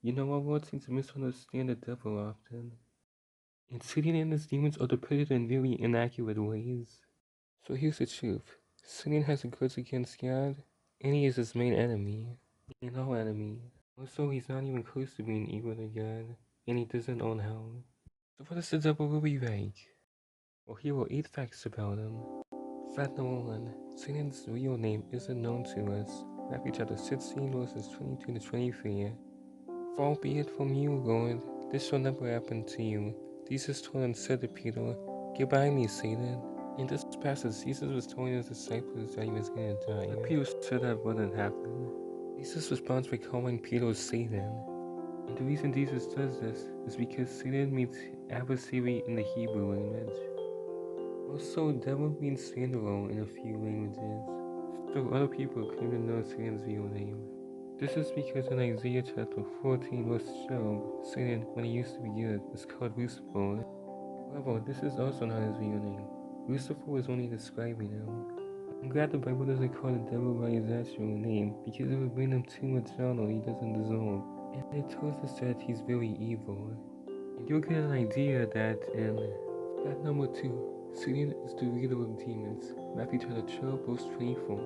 Our world seems to misunderstand the devil often. And Satan and his demons are depicted in very inaccurate ways. So here's the truth. Satan has a grudge against God, and he is his main enemy. And our enemy. Also, he's not even close to being equal to God, and he doesn't own hell. So what does the devil really like? Well, here are 8 facts about him. Fact number 1. Satan's real name isn't known to us. Matthew chapter 16, verses 22 to 23. Far be it from you, Lord, this shall never happen to you. Jesus told and said to Peter, Get behind me, Satan. In this passage, Jesus was telling his disciples that he was going to die. But Peter said that wouldn't happen. Jesus responds by calling Peter Satan. And the reason Jesus does this is because Satan means adversary in the Hebrew language. Also, devil means standalone in a few languages, so other people claim to know Satan's real name. This is because in Isaiah chapter 14 verse 12, Satan, when he used to be good, is called Lucifer. However, this is also not his real name. Lucifer is only describing him. I'm glad the Bible doesn't call the devil by his actual name, because it would bring him too much honor he doesn't deserve. And it tells us that he's very evil. And you'll get an idea that in fact number 2, Satan is the leader of demons. Matthew chapter 12 verse 24.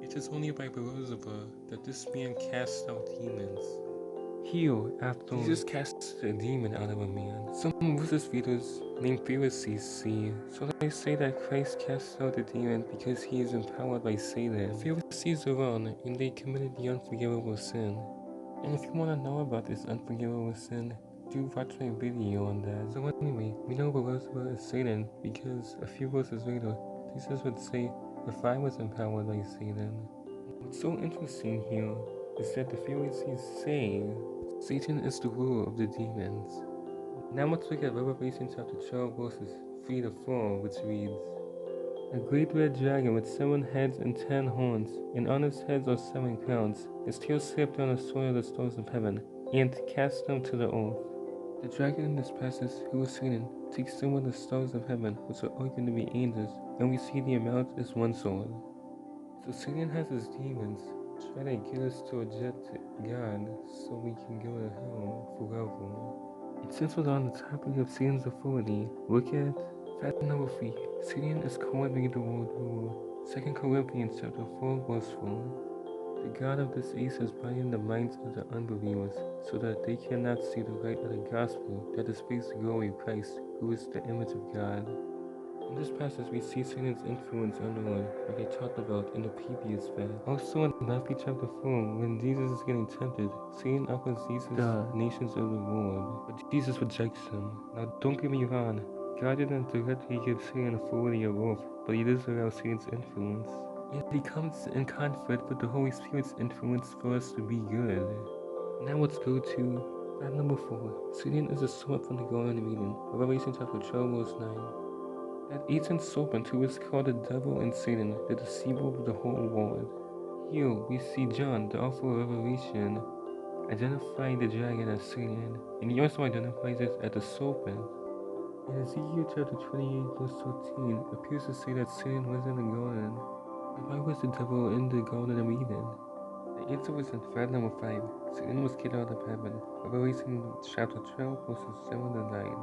It is only by Beelzebub that this man casts out demons. Here, after Jesus casts a demon out of a man, some religious leaders named Pharisees see, so they say that Christ casts out the demon because he is empowered by Satan. The Pharisees are wrong, and they committed the unforgivable sin. And if you want to know about this unforgivable sin, do watch my video on that. So anyway, we know Beelzebub is Satan because a few verses later, Jesus would say, if I was empowered by Satan. What's so interesting here is that the Pharisees say Satan is the ruler of the demons. Now let's look at Revelation chapter 12 verses 3 to 4, which reads, A great red dragon with 7 heads and 10 horns, and on his heads are 7 crowns. His tail slipped down and destroyed the stars of heaven, and cast them to the earth. The dragon in this passage, who is Satan, takes some of the stars of heaven, which are argued to be angels, and we see the amount is 1 sword. So Satan has his demons try to get us to reject God so we can go to hell forever. And since we're on the topic of Satan's authority, look at fact number 3. Satan is called by the world ruler. 2 Corinthians chapter 4 verse 4. The God of this age has blinded the minds of the unbelievers, so that they cannot see the light of the gospel that displays the glory of Christ, who is the image of God. In this passage, we see Satan's influence on the Lord, like I talked about in the previous fact. Also in Matthew chapter 4, when Jesus is getting tempted, Satan offers Jesus the nations of the world, but Jesus rejects him. Now don't get me wrong, God didn't directly give Satan authority or oath, but he does allow Satan's influence. And he comes in conflict with the Holy Spirit's influence for us to be good. Now let's go to fact number 4. Satan is a serpent from the Garden of Eden, Revelation chapter 12 verse 9. That ancient serpent who is called the devil and Satan, the deceiver of the whole world. Here we see John, the author of Revelation, identifying the dragon as Satan, and he also identifies it as the serpent. In Ezekiel chapter 28 verse 13, it appears to say that Satan was in the garden. But why was the devil in the Garden of Eden? The answer was in fact number 5. Satan was kicked out of heaven. Revelation chapter 12 verses 7 to 9.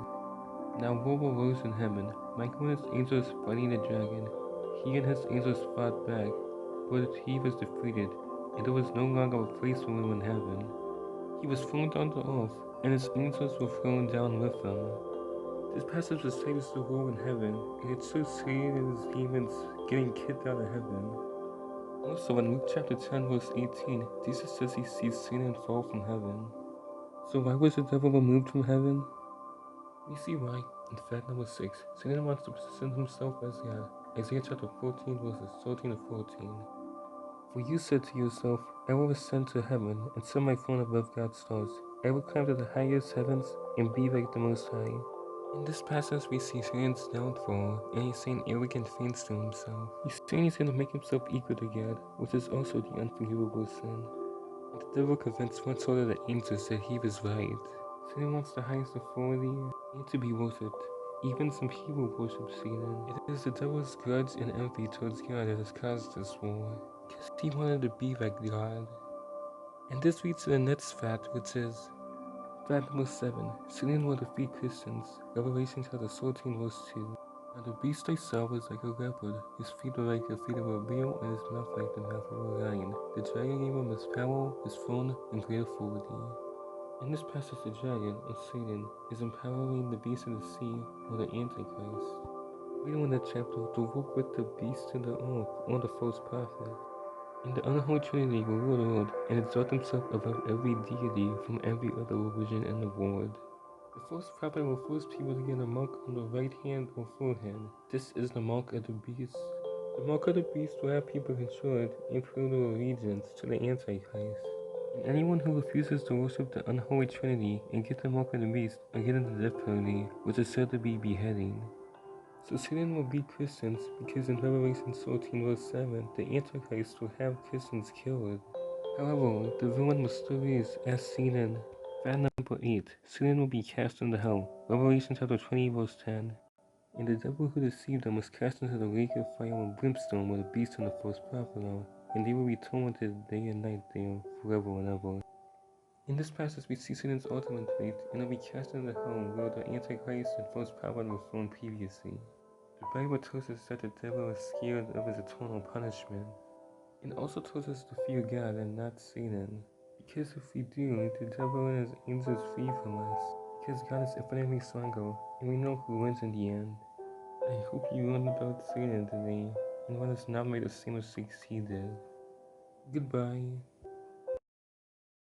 Now war arose in heaven. Michael and his angels fighting the dragon. He and his angels fought back, but he was defeated, and there was no longer a place for him in heaven. He was thrown down to earth, and his angels were thrown down with him. This passage recites the war in heaven, and it shows Satan and his demons getting kicked out of heaven. Also in Luke chapter 10 verse 18, Jesus says he sees Satan fall from heaven. So why was the devil removed from heaven? We see why in fact number 6. Satan wants to present himself as God. Isaiah chapter 14 verses 13 to 14. For you said to yourself, I will ascend to heaven and set my throne above God's stars. I will climb to the highest heavens and be like the Most High. In this passage we see Satan's downfall, and he's saying arrogant things to himself. He's saying he's going to make himself equal to God, which is also the unforgivable sin. And the devil convinced one sort of the angels that he was right. Satan wants the highest authority and to be worshipped. Even some people worship Satan. It is the devil's grudge and envy towards God that has caused this war, because he wanted to be like God. And this leads to the next fact, which is Fact number 7. Satan will defeat Christians. Revelation chapter 14 verse 2. Now the beast I saw was like a leopard, his feet were like the feet of a bear, and his mouth like the mouth of a lion. The dragon gave him his power, his throne, and great authority. In this passage, the dragon, or Satan, is empowering the beast of the sea, or the Antichrist. Later in that chapter, to work with the beast of the earth, or the false prophet. And the unholy trinity will rule the world and exalt himself above every deity from every other religion in the world. The false prophet will force people to get a mark on the right hand or forehead. This is the mark of the beast. The mark of the beast will have people controlled and prove their allegiance to the Antichrist. And anyone who refuses to worship the unholy trinity and get the mark of the beast will get the death penalty, which is said to be beheading. So Satan will beat Christians because in Revelation 14 verse 7, the Antichrist will have Christians killed. However, the villain will still is as Satan. Fact number 8. Satan will be cast into hell. Revelation chapter 20 verse 10. And the devil who deceived them was cast into the lake of fire and brimstone where the beast and the false prophet are, and they will be tormented day and night there forever and ever. In this passage we see Satan's ultimate fate, and will be cast into hell where the Antichrist and false prophet were thrown previously. The Bible tells us that the devil is scared of his eternal punishment. It also tells us to fear God and not Satan. Because if we do, the devil and his angels flee from us. Because God is infinitely stronger, and we know who wins in the end. I hope you learned about Satan today, and let us not make the same mistakes he did. Goodbye.